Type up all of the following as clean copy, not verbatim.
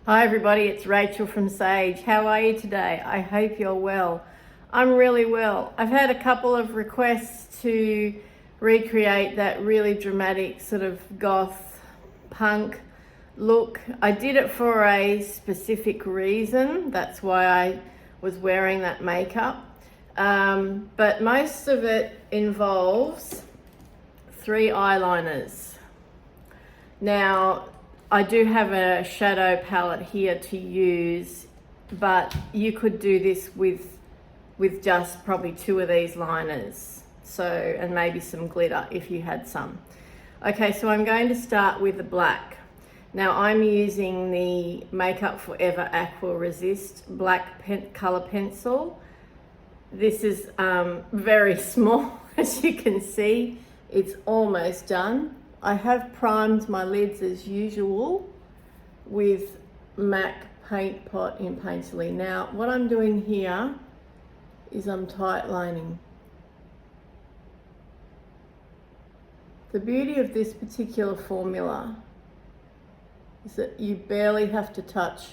Hi everybody, it's Rachel from Sage. How are you today? I hope you're well. I'm really well. I've had a couple of requests to recreate that really dramatic sort of goth punk look. I did it for a specific reason. That's why I was wearing that makeup. But most of it involves 3 eyeliners. Now, I do have a shadow palette here to use, but you could do this with just probably 2 of these liners. And maybe some glitter if you had some. Okay, so I'm going to start with the black. Now I'm using the Makeup Forever Aqua Resist black color pencil. This is very small, as you can see. It's almost done. I have primed my lids as usual with MAC Paint Pot in Painterly. Now, what I'm doing here is I'm tight lining. The beauty of this particular formula is that you barely have to touch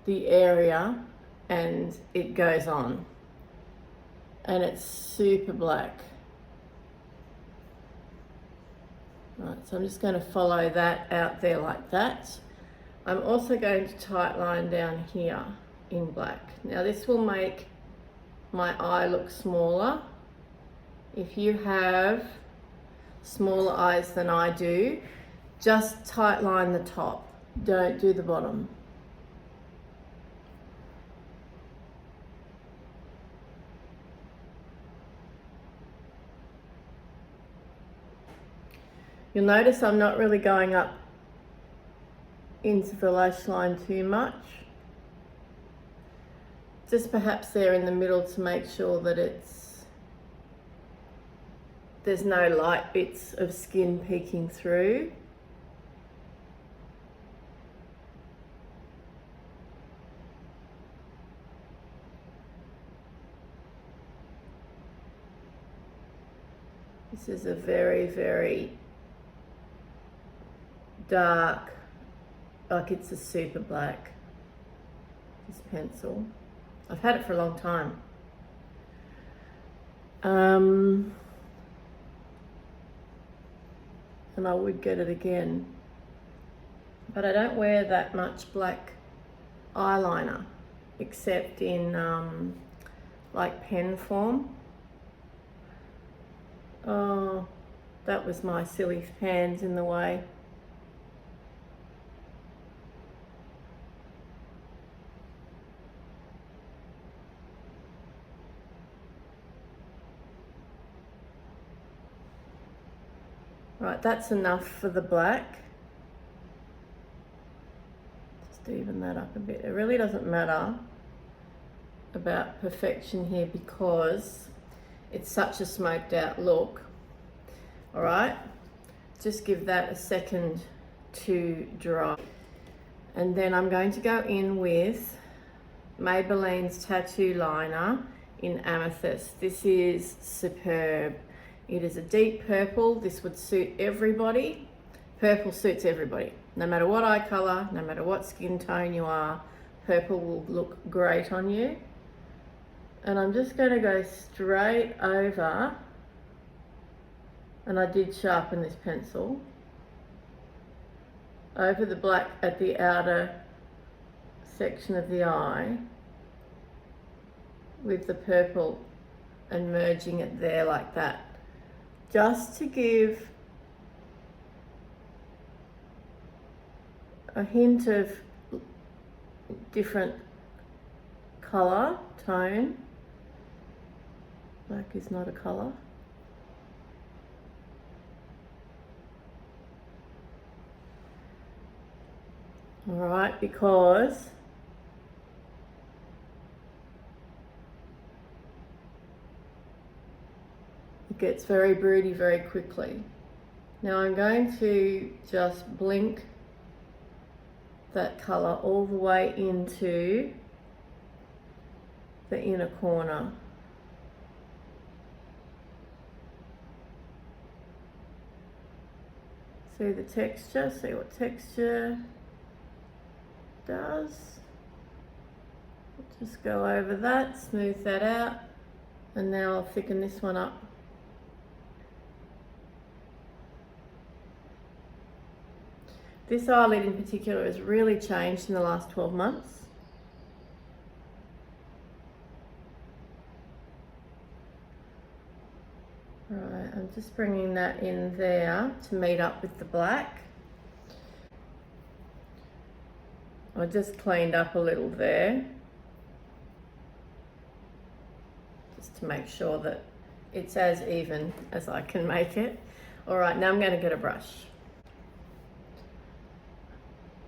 the area and it goes on. And it's super black. Right, so I'm just going to follow that out there like that. I'm also going to tight line down here in black. Now this will make my eye look smaller. If you have smaller eyes than I do, just tight line the top. Don't do the bottom. You'll notice I'm not really going up into the lash line too much. Just perhaps there in the middle to make sure that there's no light bits of skin peeking through. This is a very, very dark, like it's a super black, this pencil. I've had it for a long time. And I would get it again. But I don't wear that much black eyeliner, except in like pen form. Oh, that was my silly hands in the way. Right, that's enough for the black. Just even that up a bit. It really doesn't matter about perfection here because it's such a smoked out look. All right, just give that a second to dry. And then I'm going to go in with Maybelline's Tattoo Liner in Amethyst. This is superb. It is a deep purple. This would suit everybody. Purple suits everybody. No matter what eye color, no matter what skin tone you are, purple will look great on you. And I'm just going to go straight over, and I did sharpen this pencil, over the black at the outer section of the eye with the purple and merging it there like that. Just to give a hint of different color, tone. Black is not a color. All right, because it gets very broody very quickly. Now I'm going to just blink that color all the way into the inner corner. See the texture, see what texture. does. Just go over that, smooth that out, and now I'll thicken this one up. This eyelid in particular has really changed in the last 12 months. Right, I'm just bringing that in there to meet up with the black. I just cleaned up a little there, just to make sure that it's as even as I can make it. All right, now I'm going to get a brush.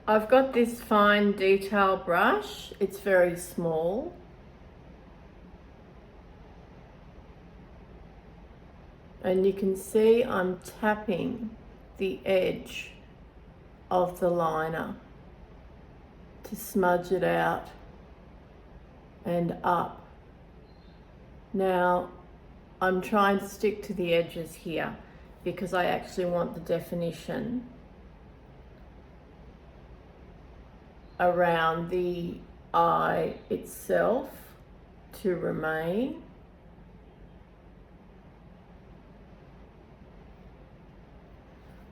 I've got this fine detail brush. It's very small. And you can see I'm tapping the edge of the liner to smudge it out and up. Now, I'm trying to stick to the edges here because I actually want the definition around the eye itself to remain.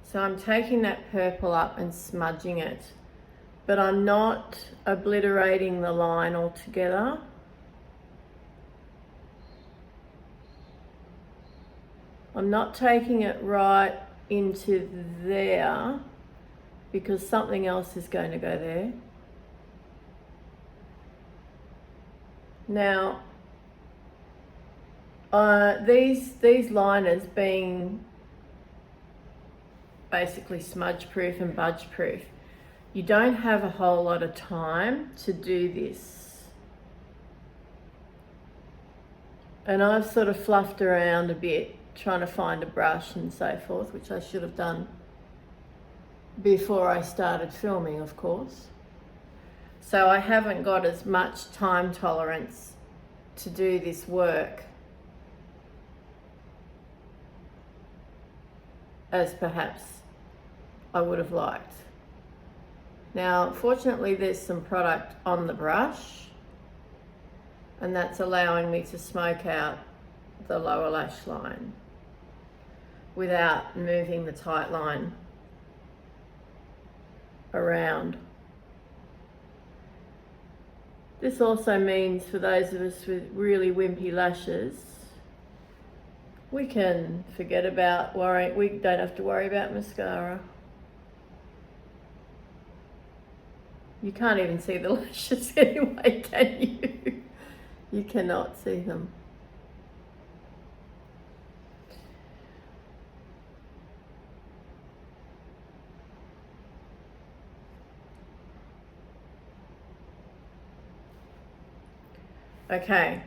So I'm taking that purple up and smudging it, but I'm not obliterating the line altogether. I'm not taking it right into there because something else is going to go there. Now, these liners being basically smudge proof and budge proof, you don't have a whole lot of time to do this. And I've sort of fluffed around a bit trying to find a brush and so forth, which I should have done before I started filming, of course. So I haven't got as much time tolerance to do this work as perhaps I would have liked. Now, fortunately, there's some product on the brush, and that's allowing me to smoke out the lower lash line without moving the tight line around. This also means for those of us with really wimpy lashes, we can forget about worrying. We don't have to worry about mascara. You can't even see the lashes anyway, can you? You cannot see them. Okay,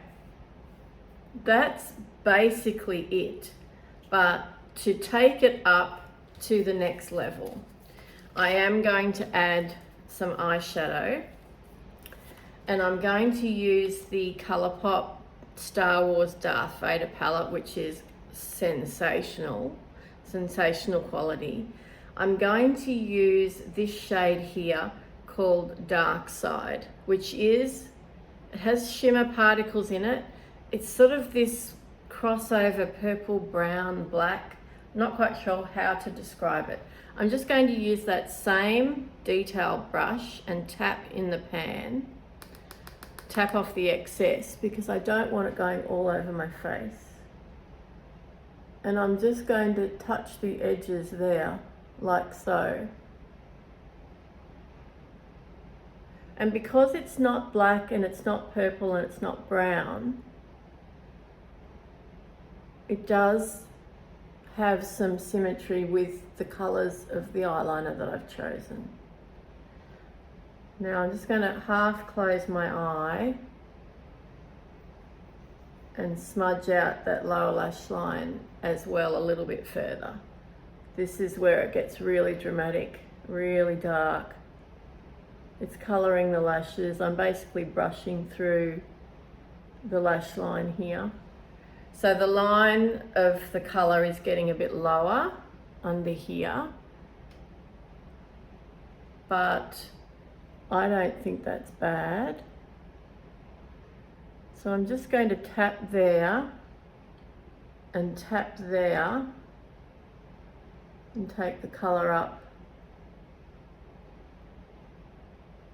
that's basically it. But to take it up to the next level, I am going to add some eyeshadow, and I'm going to use the ColourPop Star Wars Darth Vader palette, which is sensational quality. I'm going to use this shade here called Dark Side, which is, it has shimmer particles in it. It's sort of this crossover purple, brown, black. I'm not quite sure how to describe it. I'm just going to use that same detail brush and tap in the pan, tap off the excess because I don't want it going all over my face. And I'm just going to touch the edges there, like so. And because it's not black and it's not purple and it's not brown, it does have some symmetry with the colours of the eyeliner that I've chosen. Now I'm just going to half close my eye and smudge out that lower lash line as well a little bit further. This is where it gets really dramatic, really dark. It's colouring the lashes. I'm basically brushing through the lash line here. So the line of the colour is getting a bit lower under here, but I don't think that's bad. So I'm just going to tap there and tap there and take the colour up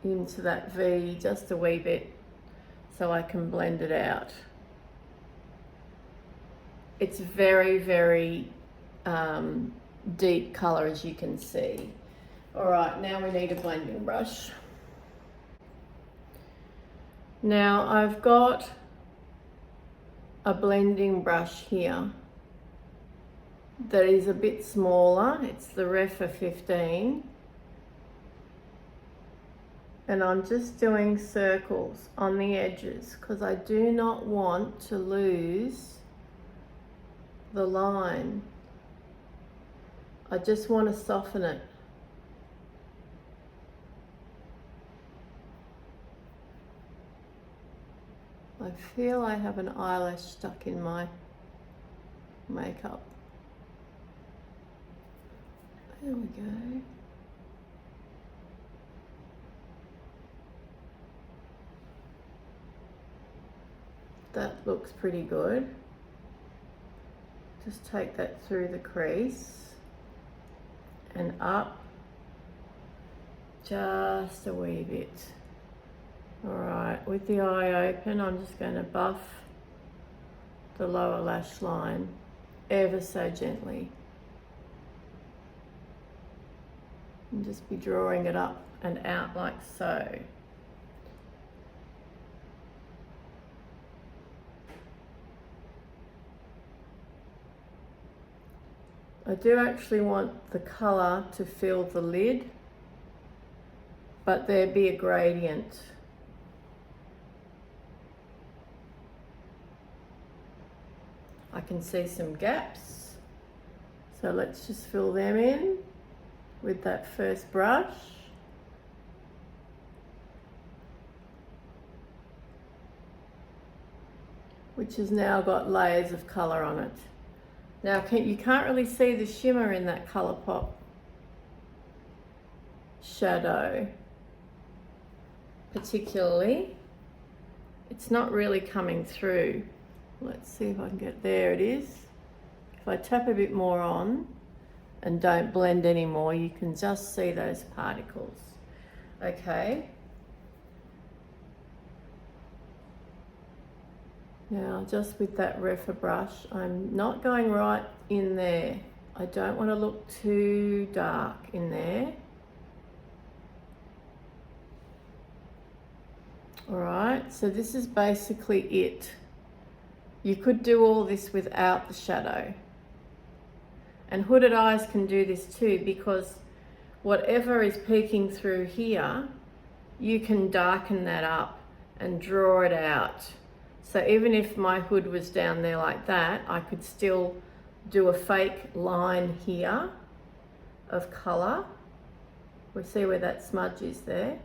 into that V just a wee bit so I can blend it out. It's very, very deep colour, as you can see. All right, now we need a blending brush. Now I've got a blending brush here that is a bit smaller. It's the Refa 15. And I'm just doing circles on the edges because I do not want to lose the line. I just want to soften it. I feel I have an eyelash stuck in my makeup. There we go. That looks pretty good. Just take that through the crease and up just a wee bit. All right, with the eye open, I'm just going to buff the lower lash line ever so gently. And just be drawing it up and out like so. I do actually want the colour to fill the lid, but there be a gradient. I can see some gaps, so let's just fill them in with that first brush. Which has now got layers of colour on it. Now you can't really see the shimmer in that Colourpop shadow particularly. It's not really coming through. Let's see if I can get, there it is. If I tap a bit more on and don't blend anymore, you can just see those particles. Okay. Now, just with that Refa brush, I'm not going right in there. I don't want to look too dark in there. All right, so this is basically it. You could do all this without the shadow. And hooded eyes can do this too, because whatever is peeking through here, you can darken that up and draw it out. So even if my hood was down there like that, I could still do a fake line here of colour. We see where that smudge is there,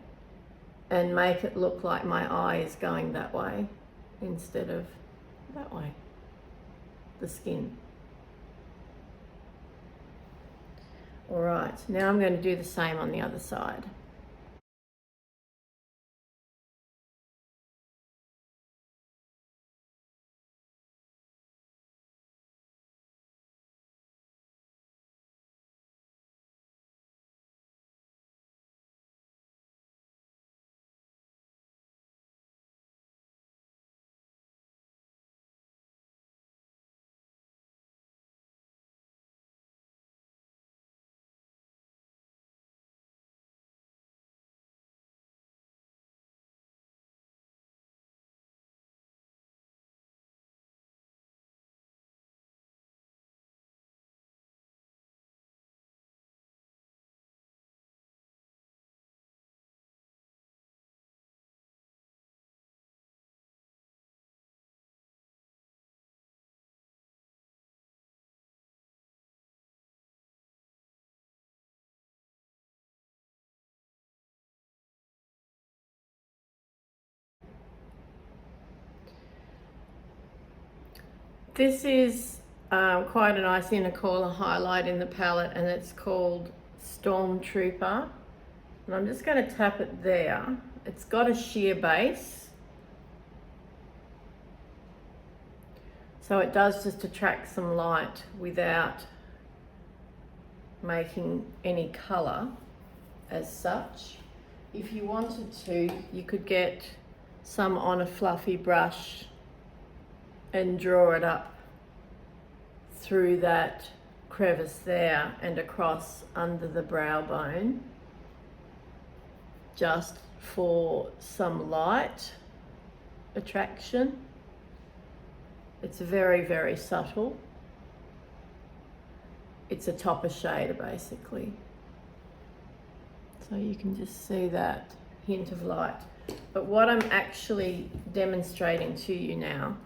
and make it look like my eye is going that way instead of that way, the skin. All right, now I'm going to do the same on the other side. This is quite a nice inner corner highlight in the palette, and it's called Stormtrooper And I'm just going to tap it there. It's got a sheer base, so it does just attract some light without making any colour as such. If you wanted to, you could get some on a fluffy brush and draw it up through that crevice there and across under the brow bone, just for some light attraction. It's very, very subtle. It's a topper shader basically. So you can just see that hint of light. But what I'm actually demonstrating to you now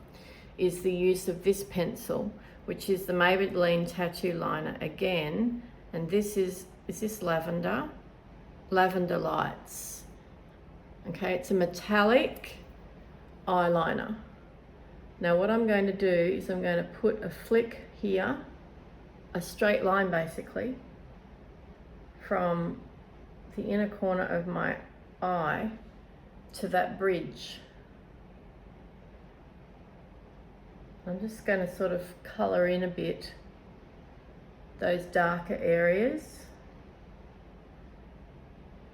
is the use of this pencil, which is the Maybelline Tattoo Liner again. And this is this Lavender? Lavender Lights. Okay, it's a metallic eyeliner. Now what I'm going to do is I'm going to put a flick here, a straight line basically, from the inner corner of my eye to that bridge. I'm just going to sort of colour in a bit those darker areas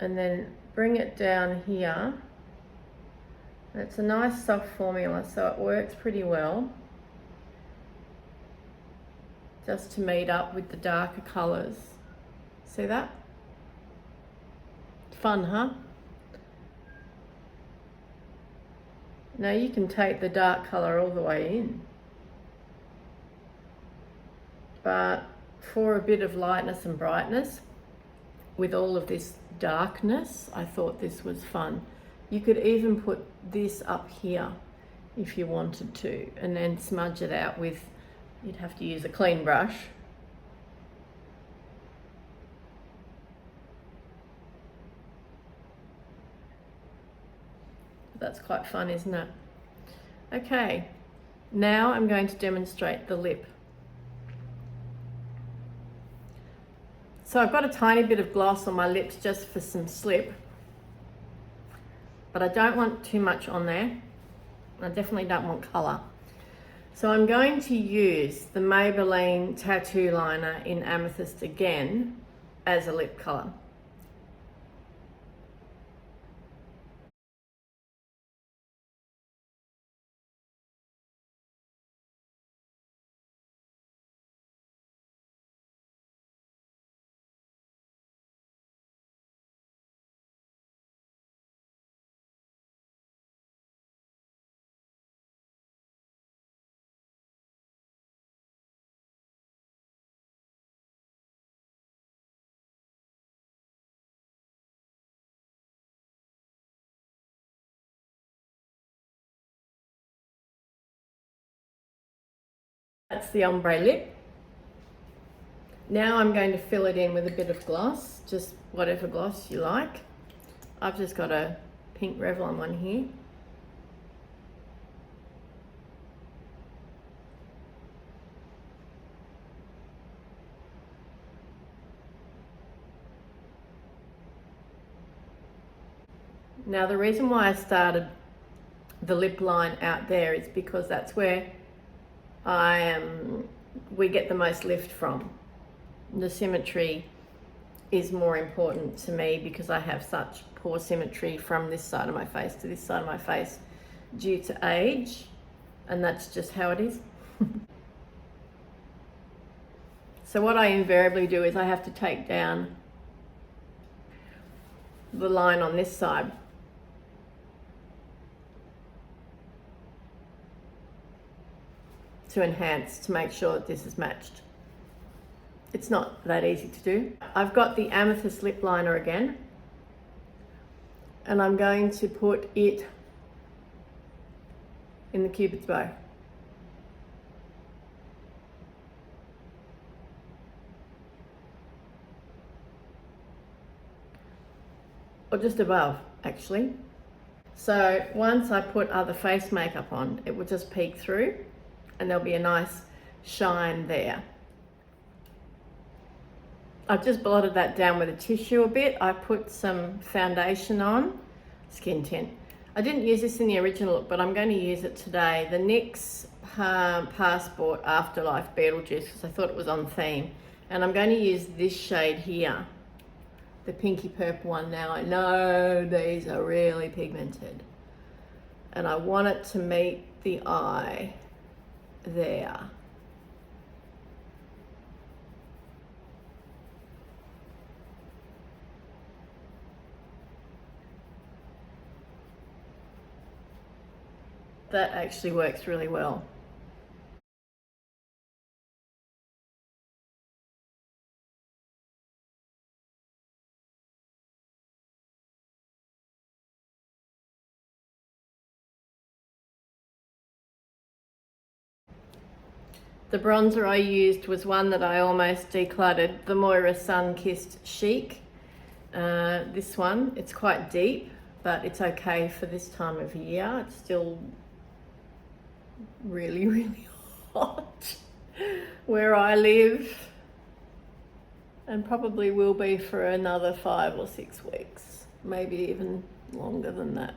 and then bring it down here. And it's a nice soft formula, so it works pretty well just to meet up with the darker colours. See that? Fun, huh? Now you can take the dark colour all the way in, but for a bit of lightness and brightness with all of this darkness, I thought this was fun. You could even put this up here if you wanted to, and then smudge it out with, you'd have to use a clean brush. That's quite fun, isn't it? Okay, now I'm going to demonstrate the lip. So I've got a tiny bit of gloss on my lips just for some slip, but I don't want too much on there. I definitely don't want colour. So I'm going to use the Maybelline Tattoo Liner in Amethyst again as a lip colour. That's the ombre lip. Now I'm going to fill it in with a bit of gloss, just whatever gloss you like. I've just got a pink Revlon one here. Now the reason why I started the lip line out there is because that's where we get the most lift from. The symmetry is more important to me because I have such poor symmetry from this side of my face to this side of my face due to age, and that's just how it is. So what I invariably do is I have to take down the line on this side. To enhance, to make sure that this is matched. It's not that easy to do. I've got the Amethyst lip liner again, and I'm going to put it in the Cupid's bow. Or just above, actually. So once I put other face makeup on, it will just peek through and there'll be a nice shine there. I've just blotted that down with a tissue a bit. I put some foundation on, skin tint. I didn't use this in the original look, but I'm going to use it today. The NYX Passport Afterlife Beetlejuice, because I thought it was on theme. And I'm going to use this shade here, the pinky purple one. Now I know these are really pigmented, and I want it to meet the eye there. That actually works really well. The bronzer I used was one that I almost decluttered, the Moira Sun Kissed Chic. This one, it's quite deep, but it's okay for this time of year. It's still really, really hot where I live, and probably will be for another 5 or 6 weeks, maybe even longer than that.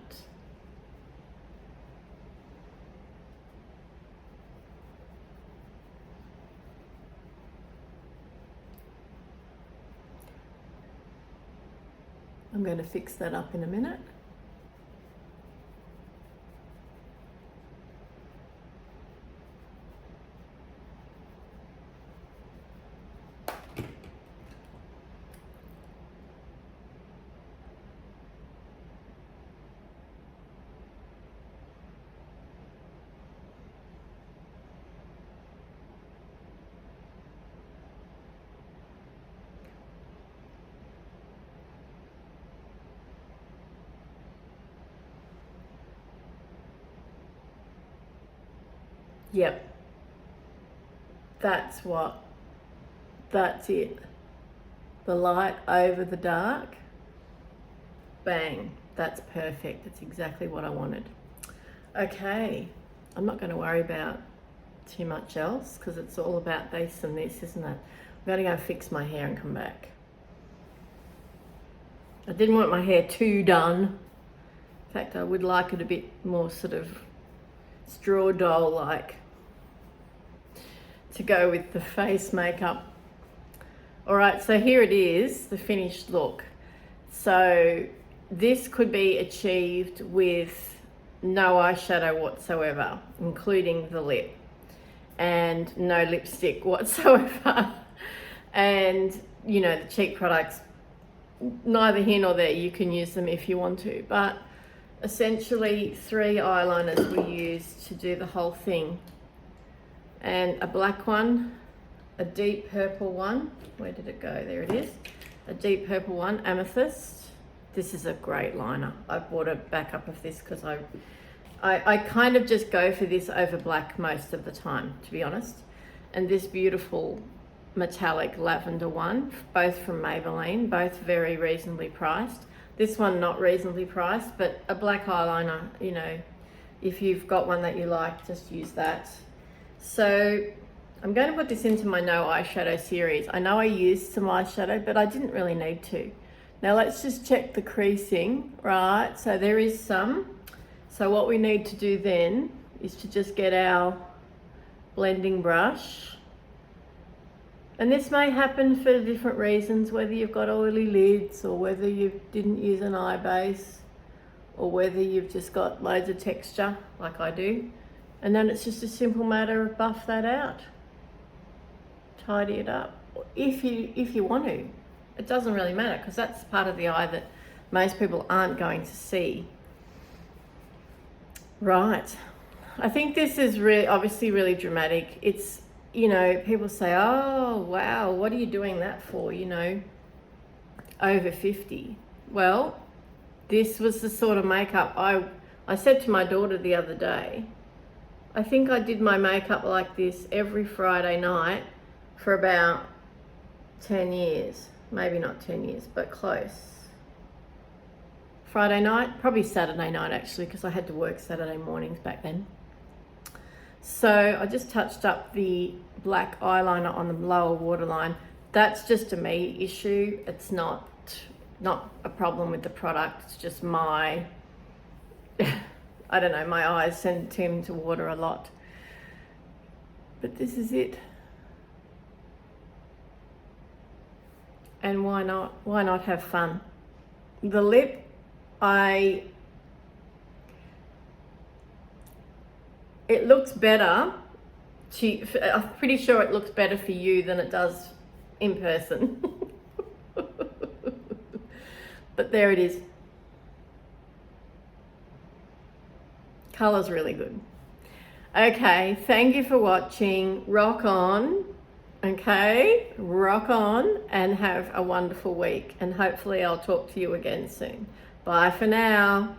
I'm going to fix that up in a minute. Yep, that's it. The light over the dark, bang, that's perfect. That's exactly what I wanted. Okay, I'm not going to worry about too much else because it's all about this and this, isn't it? I'm going to go fix my hair and come back. I didn't want my hair too done. In fact, I would like it a bit more sort of straw doll like to go with the face makeup. All right, so here it is, the finished look. So this could be achieved with no eyeshadow whatsoever, including the lip, and no lipstick whatsoever. And you know, the cheek products, neither here nor there. You can use them if you want to, but essentially 3 eyeliners we used to do the whole thing, and a black one, a deep purple one, where did it go? There it is, a deep purple one, Amethyst. This is a great liner. I bought a backup of this because I kind of just go for this over black most of the time, to be honest. And this beautiful metallic lavender one, both from Maybelline, both very reasonably priced. This one not reasonably priced, but a black eyeliner, you know, if you've got one that you like, just use that. So I'm going to put this into my no eyeshadow series. I know I used some eyeshadow, but I didn't really need to. Now let's just check the creasing, right? So there is some. So what we need to do then is to just get our blending brush. And this may happen for different reasons, whether you've got oily lids or whether you didn't use an eye base or whether you've just got loads of texture like I do. And then it's just a simple matter of buff that out, tidy it up, if you want to. It doesn't really matter because that's part of the eye that most people aren't going to see. Right, I think this is obviously really dramatic. It's, you know, people say, oh wow, what are you doing that for, you know, over 50. Well, this was the sort of makeup I said to my daughter the other day, I think I did my makeup like this every Friday night for about 10 years. Maybe not 10 years, but close. Friday night, probably Saturday night actually, because I had to work Saturday mornings back then. So I just touched up the black eyeliner on the lower waterline. that's just a me issue. It's not a problem with the product. It's just my, I don't know, my eyes tend to water a lot. But this is it. And why not? Why not have fun? The lip, it looks better. I'm pretty sure it looks better for you than it does in person. But there it is. Colour's really good. Okay, thank you for watching. Rock on. Okay, rock on and have a wonderful week. And hopefully I'll talk to you again soon. Bye for now.